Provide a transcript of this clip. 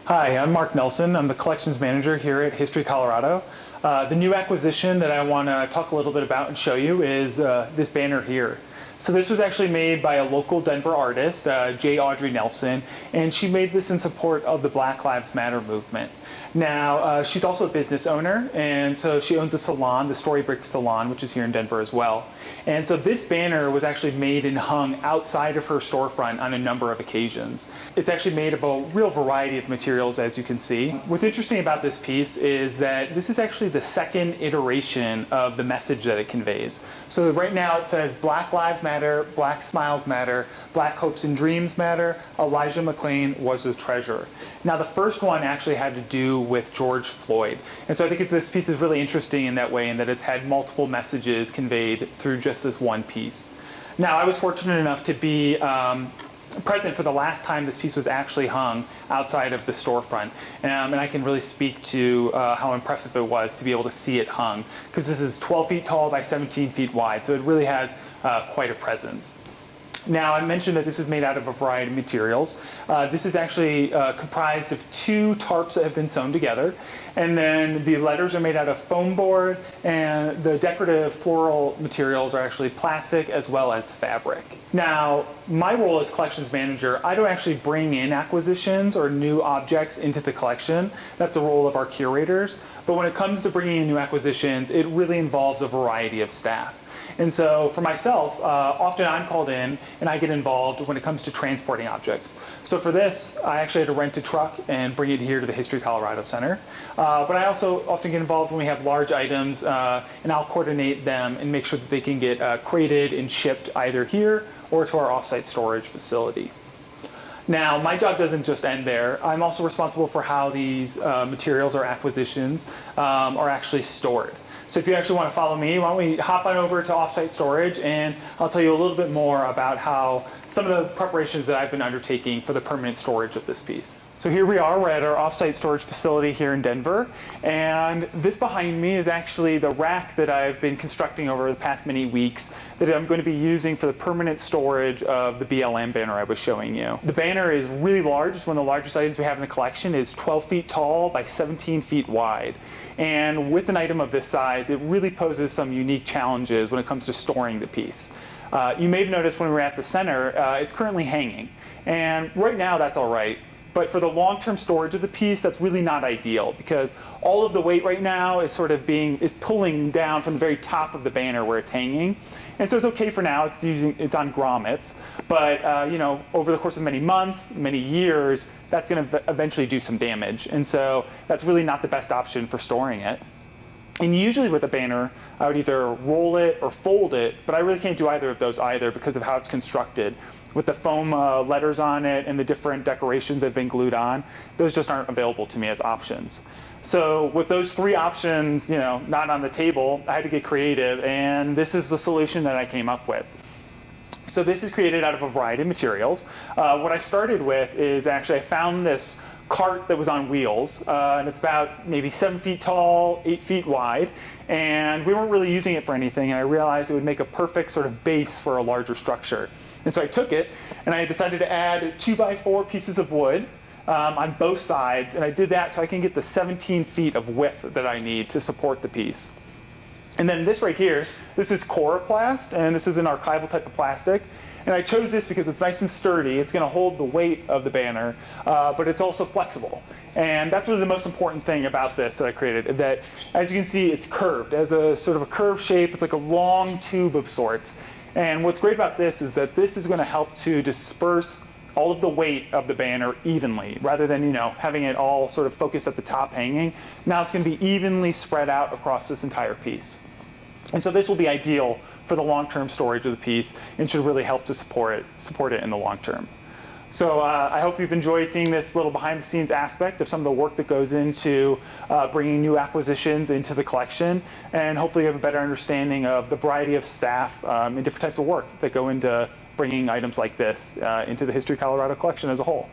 Hi, I'm Mark Nelson. I'm the collections manager here at History Colorado. The new acquisition that I want to talk a little bit about and show you is this banner here. So this was actually made by a local Denver artist, J. Audrey Nelson, and she made this in support of the Black Lives Matter movement. Now, she's also a business owner, and so she owns a salon, the Storybrick Salon, which is here in Denver as well. And so this banner was actually made and hung outside of her storefront on a number of occasions. It's actually made of a real variety of materials, as you can see. What's interesting about this piece is that this is actually the second iteration of the message that it conveys. So right now it says Black Lives Matter, Black Smiles Matter, Black Hopes and Dreams Matter, Elijah McClain was a treasure. Now the first one actually had to do with George Floyd. And so I think this piece is really interesting in that way, in that it's had multiple messages conveyed through just this one piece. Now, I was fortunate enough to be present for the last time this piece was actually hung outside of the storefront. And I can really speak to how impressive it was to be able to see it hung, because this is 12 feet tall by 17 feet wide, so it really has quite a presence. Now, I mentioned that this is made out of a variety of materials. This is actually comprised of two tarps that have been sewn together, and then the letters are made out of foam board, and the decorative floral materials are actually plastic as well as fabric. Now, my role as collections manager, I don't actually bring in acquisitions or new objects into the collection. That's the role of our curators. But when it comes to bringing in new acquisitions, it really involves a variety of staff. And so for myself, often I'm called in and I get involved when it comes to transporting objects. So for this, I actually had to rent a truck and bring it here to the History Colorado Center. But I also often get involved when we have large items, and I'll coordinate them and make sure that they can get crated and shipped either here or to our offsite storage facility. Now, my job doesn't just end there. I'm also responsible for how these materials or acquisitions are actually stored. So if you actually want to follow me, why don't we hop on over to offsite storage, and I'll tell you a little bit more about how some of the preparations that I've been undertaking for the permanent storage of this piece. So here we are, we're at our offsite storage facility here in Denver, and this behind me is actually the rack that I've been constructing over the past many weeks that I'm going to be using for the permanent storage of the BLM banner I was showing you. The banner is really large. It's one of the largest items we have in the collection. It's 12 feet tall by 17 feet wide. And with an item of this size, it really poses some unique challenges when it comes to storing the piece. You may have noticed when we were at the center, it's currently hanging. And right now that's all right. But for the long-term storage of the piece, that's really not ideal, because all of the weight right now is is pulling down from the very top of the banner where it's hanging. And so it's okay for now, it's on grommets, but over the course of many months, many years, that's going to eventually do some damage. And so that's really not the best option for storing it. And usually with a banner, I would either roll it or fold it, but I really can't do either of those either because of how it's constructed. With the foam letters on it and the different decorations that have been glued on, those just aren't available to me as options. So with those three options, not on the table, I had to get creative, and this is the solution that I came up with. So this is created out of a variety of materials. What I started with is actually I found this cart that was on wheels, and it's about maybe 7 feet tall, 8 feet wide, and we weren't really using it for anything, and I realized it would make a perfect sort of base for a larger structure. And so I took it, and I decided to add 2x4 pieces of wood on both sides, and I did that so I can get the 17 feet of width that I need to support the piece. And then this right here, this is Coroplast, and this is an archival type of plastic. And I chose this because it's nice and sturdy. It's going to hold the weight of the banner, but it's also flexible. And that's really the most important thing about this that I created, is that, as you can see, it's curved. It has a sort of a curved shape. It's like a long tube of sorts. And what's great about this is that this is going to help to disperse all of the weight of the banner evenly, rather than having it all sort of focused at the top hanging. Now it's going to be evenly spread out across this entire piece. And so this will be ideal for the long-term storage of the piece and should really help to support it in the long term. So I hope you've enjoyed seeing this little behind-the-scenes aspect of some of the work that goes into bringing new acquisitions into the collection, and hopefully you have a better understanding of the variety of staff and different types of work that go into bringing items like this into the History Colorado collection as a whole.